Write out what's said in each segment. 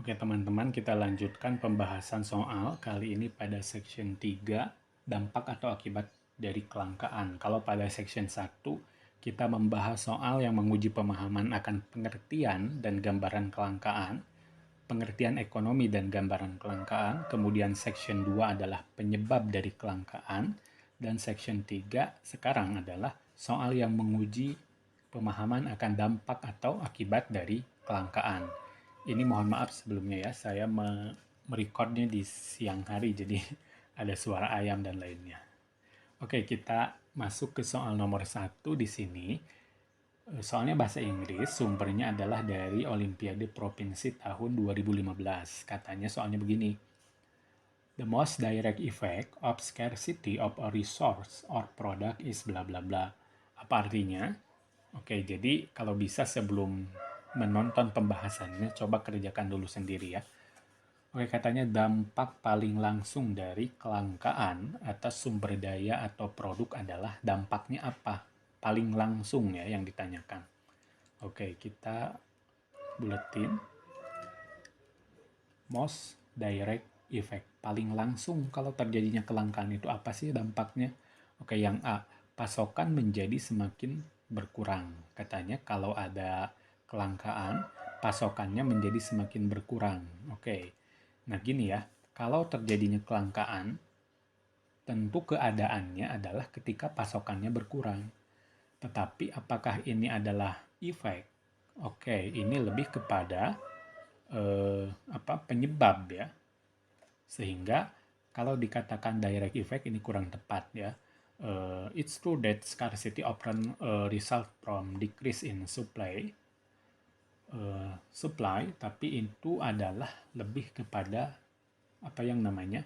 Oke teman-teman, kita lanjutkan pembahasan soal kali ini pada section 3, dampak atau akibat dari kelangkaan. Kalau pada section 1, kita membahas soal yang menguji pemahaman akan pengertian dan gambaran kelangkaan, pengertian ekonomi dan gambaran kelangkaan, kemudian section 2 adalah penyebab dari kelangkaan, dan section 3 sekarang adalah soal yang menguji pemahaman akan dampak atau akibat dari kelangkaan. Ini mohon maaf sebelumnya ya, saya merekodnya di siang hari, jadi ada suara ayam dan lainnya. Oke, kita masuk ke soal nomor 1 di sini. Soalnya bahasa Inggris, sumbernya adalah dari Olimpiade Provinsi tahun 2015. Katanya soalnya begini, the most direct effect of scarcity of a resource or product is bla bla bla. Apa artinya? Oke, jadi kalau bisa sebelum menonton pembahasannya, coba kerjakan dulu sendiri ya. Oke, katanya dampak paling langsung dari kelangkaan atas sumber daya atau produk adalah dampaknya apa? Paling langsung ya yang ditanyakan. Oke, kita buletin. Most direct effect. Paling langsung kalau terjadinya kelangkaan itu apa sih dampaknya? Oke, yang A. Pasokan menjadi semakin berkurang. Katanya kalau ada kelangkaan, pasokannya menjadi semakin berkurang. Oke. Nah, gini ya. Kalau terjadinya kelangkaan, tentu keadaannya adalah ketika pasokannya berkurang. Tetapi apakah ini adalah efek? Oke, ini lebih kepada penyebab ya. Sehingga kalau dikatakan direct effect ini kurang tepat ya. It's true that scarcity often result from decrease in supply, tapi itu adalah lebih kepada apa yang namanya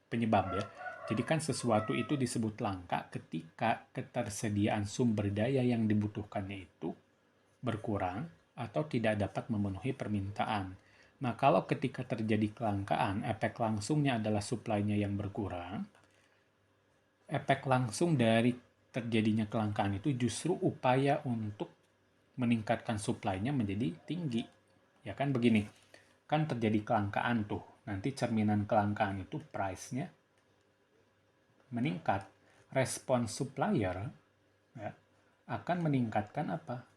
penyebab ya. Jadi kan sesuatu itu disebut langka ketika ketersediaan sumber daya yang dibutuhkannya itu berkurang atau tidak dapat memenuhi permintaan. Nah, kalau ketika terjadi kelangkaan, efek langsungnya adalah supply-nya yang berkurang. Efek langsung dari terjadinya kelangkaan itu justru upaya untuk meningkatkan supply-nya menjadi tinggi. Ya kan begini, kan terjadi kelangkaan tuh. Nanti cerminan kelangkaan itu price-nya meningkat. Respon supplier ya, akan meningkatkan apa?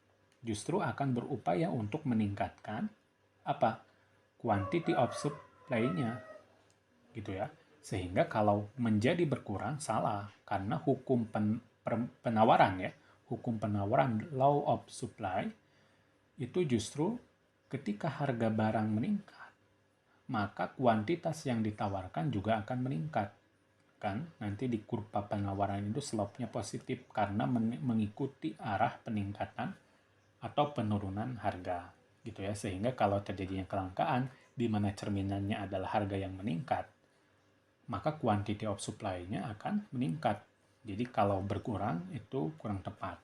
Justru akan berupaya untuk meningkatkan apa? Quantity of supply-nya gitu ya. Sehingga kalau menjadi berkurang salah karena hukum penawaran ya, hukum penawaran law of supply itu justru ketika harga barang meningkat, maka kuantitas yang ditawarkan juga akan meningkat. Kan nanti di kurva penawaran itu slope-nya positif karena mengikuti arah peningkatan atau penurunan harga gitu ya. Sehingga kalau terjadinya kelangkaan di mana cerminannya adalah harga yang meningkat, maka quantity of supply-nya akan meningkat. Jadi kalau berkurang itu kurang tepat.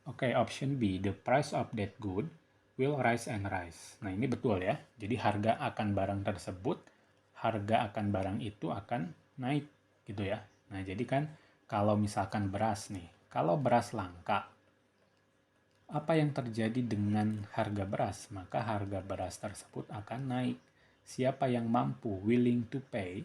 Oke, option B, the price of that good will rise and rise. Nah, ini betul ya. Jadi harga akan barang tersebut, harga akan barang itu akan naik gitu ya. Nah, jadi kan kalau misalkan beras nih, kalau beras langka, apa yang terjadi dengan harga beras? Maka harga beras tersebut akan naik. Siapa yang mampu, willing to pay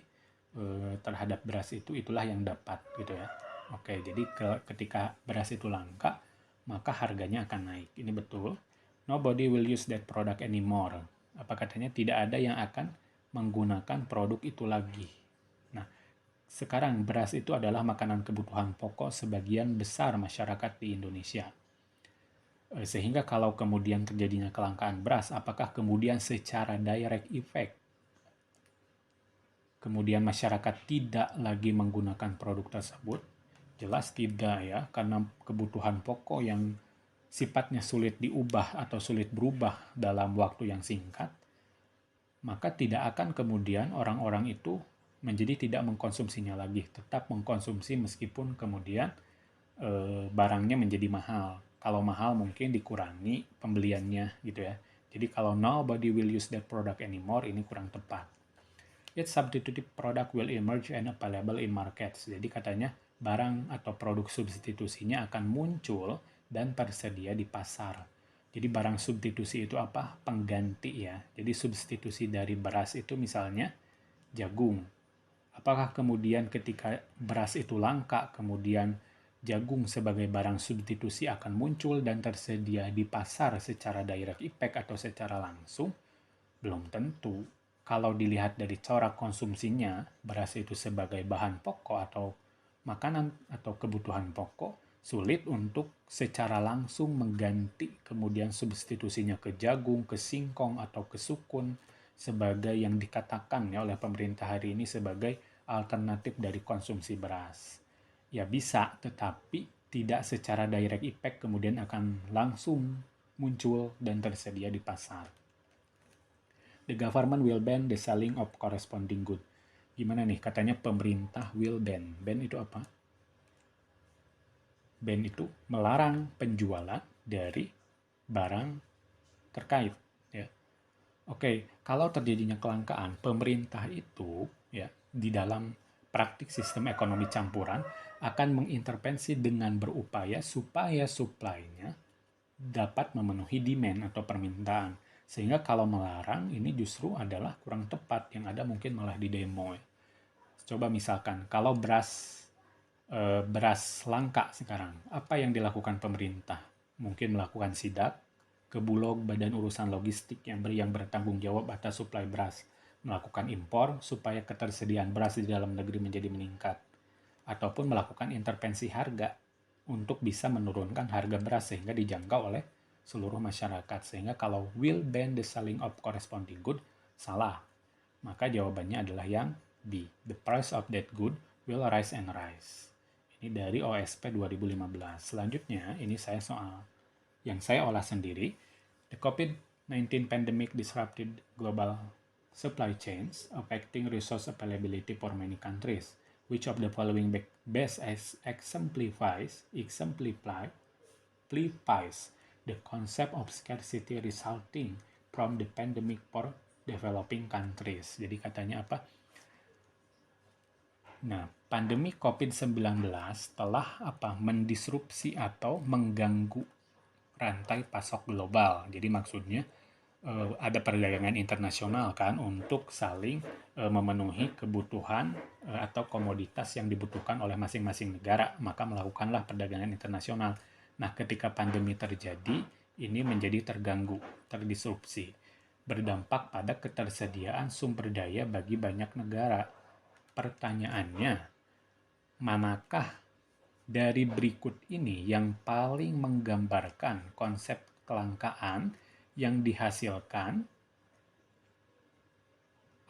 terhadap beras itu, itulah yang dapat gitu ya. Oke, jadi ketika beras itu langka, maka harganya akan naik. Ini betul. Nobody will use that product anymore. Apa katanya? Tidak ada yang akan menggunakan produk itu lagi. Nah, sekarang beras itu adalah makanan kebutuhan pokok sebagian besar masyarakat di Indonesia. Sehingga kalau kemudian terjadinya kelangkaan beras, apakah kemudian secara direct effect kemudian masyarakat tidak lagi menggunakan produk tersebut? Jelas tidak ya, karena kebutuhan pokok yang sifatnya sulit diubah atau sulit berubah dalam waktu yang singkat, maka tidak akan kemudian orang-orang itu menjadi tidak mengkonsumsinya lagi, tetap mengkonsumsi meskipun kemudian barangnya menjadi mahal. Kalau mahal mungkin dikurangi pembeliannya gitu ya. Jadi kalau nobody will use that product anymore, ini kurang tepat. Its substitute product will emerge and available in markets. Jadi katanya barang atau produk substitusinya akan muncul dan tersedia di pasar. Jadi barang substitusi itu apa? Pengganti ya. Jadi substitusi dari beras itu misalnya jagung. Apakah kemudian ketika beras itu langka, kemudian jagung sebagai barang substitusi akan muncul dan tersedia di pasar secara direct effect atau secara langsung? Belum tentu. Kalau dilihat dari corak konsumsinya, beras itu sebagai bahan pokok atau makanan atau kebutuhan pokok, sulit untuk secara langsung mengganti kemudian substitusinya ke jagung, ke singkong, atau ke sukun sebagai yang dikatakan ya oleh pemerintah hari ini sebagai alternatif dari konsumsi beras. Ya bisa, tetapi tidak secara direct effect kemudian akan langsung muncul dan tersedia di pasar. The government will ban the selling of corresponding good. Gimana nih? Katanya pemerintah will ban. Ban itu apa? Ban itu melarang penjualan dari barang terkait. Ya. Oke, kalau terjadinya kelangkaan, pemerintah itu ya di dalam praktik sistem ekonomi campuran akan mengintervensi dengan berupaya supaya supply-nya dapat memenuhi demand atau permintaan. Sehingga kalau melarang ini justru adalah kurang tepat, yang ada mungkin malah di demo. Coba misalkan kalau beras langka sekarang, apa yang dilakukan pemerintah? Mungkin melakukan sidak ke Bulog Badan Urusan Logistik yang bertanggung jawab atas suplai beras, melakukan impor supaya ketersediaan beras di dalam negeri menjadi meningkat, ataupun melakukan intervensi harga untuk bisa menurunkan harga beras sehingga dijangkau oleh seluruh masyarakat. Sehingga kalau will ban the selling of corresponding good, salah. Maka jawabannya adalah yang B. The price of that good will rise and rise. Ini dari OSP 2015. Selanjutnya, ini soal yang saya olah sendiri. The COVID-19 pandemic disrupted global supply chains, affecting resource availability for many countries. Which of the following best exemplifies the concept of scarcity resulting from the pandemic for developing countries. Jadi katanya apa? Nah, pandemi COVID-19 telah mendisrupsi atau mengganggu rantai pasok global. Jadi maksudnya ada perdagangan internasional kan untuk saling memenuhi kebutuhan atau komoditas yang dibutuhkan oleh masing-masing negara, maka melakukanlah perdagangan internasional. Nah, ketika pandemi terjadi, ini menjadi terganggu, terdisrupsi, berdampak pada ketersediaan sumber daya bagi banyak negara. Pertanyaannya, manakah dari berikut ini yang paling menggambarkan konsep kelangkaan yang dihasilkan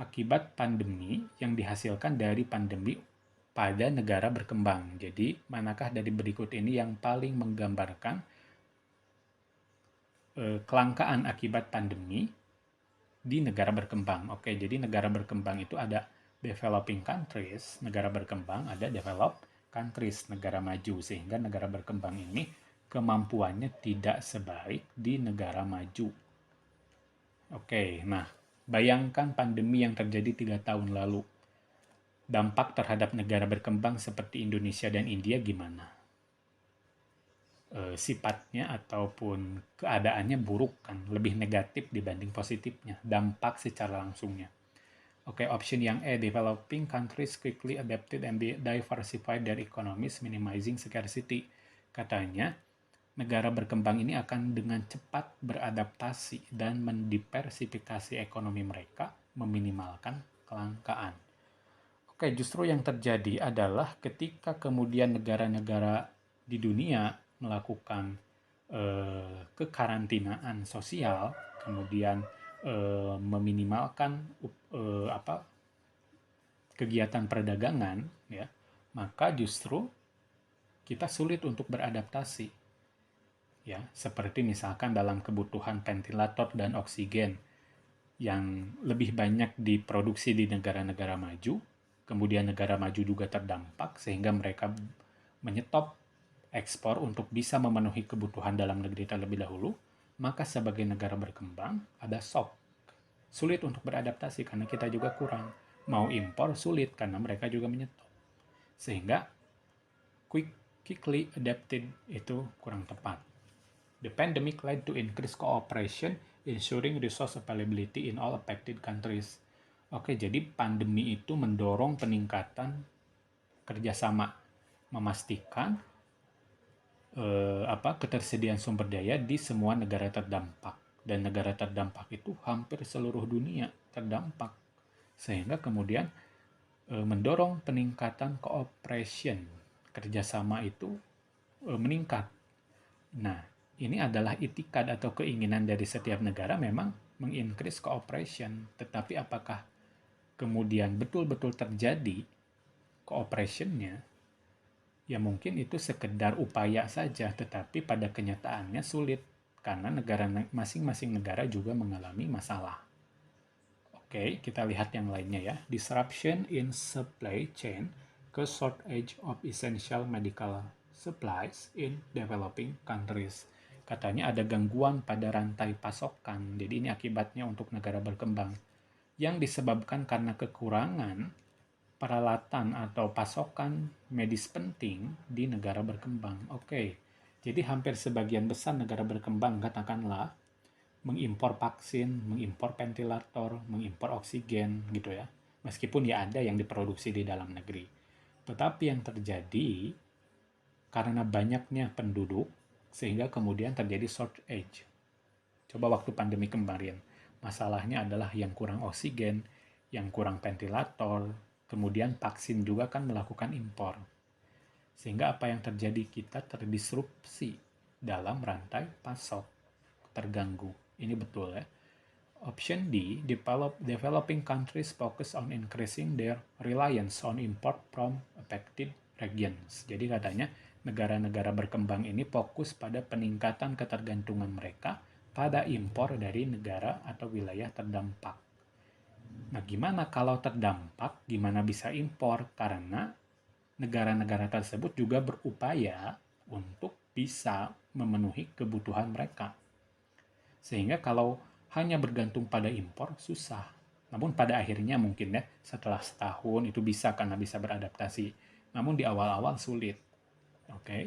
akibat pandemi, yang dihasilkan dari pandemi pada negara berkembang? Jadi, manakah dari berikut ini yang paling menggambarkan kelangkaan akibat pandemi di negara berkembang? Oke, jadi negara berkembang itu ada developing countries, negara berkembang, ada developed countries, negara maju, sehingga negara berkembang ini kemampuannya tidak sebaik di negara maju. Oke, nah bayangkan pandemi yang terjadi 3 tahun lalu. Dampak terhadap negara berkembang seperti Indonesia dan India gimana? Sifatnya ataupun keadaannya buruk kan, lebih negatif dibanding positifnya, dampak secara langsungnya. Oke, option yang E, developing countries quickly adapted and diversified their economies, minimizing scarcity. Katanya, negara berkembang ini akan dengan cepat beradaptasi dan mendiversifikasi ekonomi mereka, meminimalkan kelangkaan. Oke, justru yang terjadi adalah ketika kemudian negara-negara di dunia melakukan kekarantinaan sosial, kemudian meminimalkan kegiatan perdagangan, ya, maka justru kita sulit untuk beradaptasi, ya, seperti misalkan dalam kebutuhan ventilator dan oksigen yang lebih banyak diproduksi di negara-negara maju, kemudian negara maju juga terdampak sehingga mereka menyetop ekspor untuk bisa memenuhi kebutuhan dalam negeri terlebih dahulu, maka sebagai negara berkembang ada shock. Sulit untuk beradaptasi karena kita juga kurang. Mau impor sulit karena mereka juga menyetop. Sehingga quickly adapted itu kurang tepat. The pandemic led to increased cooperation, ensuring resource availability in all affected countries. Oke, jadi pandemi itu mendorong peningkatan kerjasama, memastikan ketersediaan sumber daya di semua negara terdampak. Dan negara terdampak itu hampir seluruh dunia terdampak. Sehingga kemudian mendorong peningkatan cooperation, kerjasama itu meningkat. Nah, ini adalah itikad atau keinginan dari setiap negara memang mengincrease cooperation. Tetapi apakah kemudian betul-betul terjadi cooperation-nya? Ya mungkin itu sekedar upaya saja, tetapi pada kenyataannya sulit karena masing-masing negara juga mengalami masalah. Oke, kita lihat yang lainnya ya. Disruption in supply chain cause shortage of essential medical supplies in developing countries. Katanya ada gangguan pada rantai pasokan, jadi ini akibatnya untuk negara berkembang yang disebabkan karena kekurangan peralatan atau pasokan medis penting di negara berkembang. Oke, jadi hampir sebagian besar negara berkembang katakanlah mengimpor vaksin, mengimpor ventilator, mengimpor oksigen gitu ya. Meskipun ya ada yang diproduksi di dalam negeri. Tetapi yang terjadi karena banyaknya penduduk sehingga kemudian terjadi shortage. Coba waktu pandemi kemarin, masalahnya adalah yang kurang oksigen, yang kurang ventilator, kemudian vaksin juga kan melakukan impor. Sehingga apa yang terjadi? Kita terdisrupsi dalam rantai pasok, terganggu. Ini betul ya. Option D, developing countries focus on increasing their reliance on import from affected regions. Jadi katanya negara-negara berkembang ini fokus pada peningkatan ketergantungan mereka pada impor dari negara atau wilayah terdampak. Nah, gimana kalau terdampak? Gimana bisa impor? Karena negara-negara tersebut juga berupaya untuk bisa memenuhi kebutuhan mereka. Sehingga kalau hanya bergantung pada impor, susah. Namun pada akhirnya mungkin ya, setelah setahun itu bisa karena bisa beradaptasi. Namun di awal-awal sulit. Oke.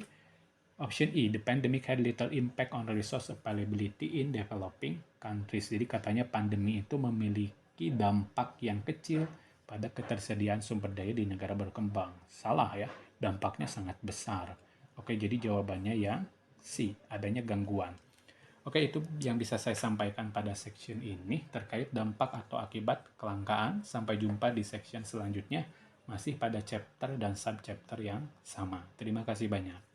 Option E, the pandemic had little impact on resource availability in developing countries. Jadi katanya pandemi itu memiliki dampak yang kecil pada ketersediaan sumber daya di negara berkembang. Salah ya, dampaknya sangat besar. Oke, jadi jawabannya yang C, adanya gangguan. Oke, itu yang bisa saya sampaikan pada section ini terkait dampak atau akibat kelangkaan. Sampai jumpa di section selanjutnya, masih pada chapter dan subchapter yang sama. Terima kasih banyak.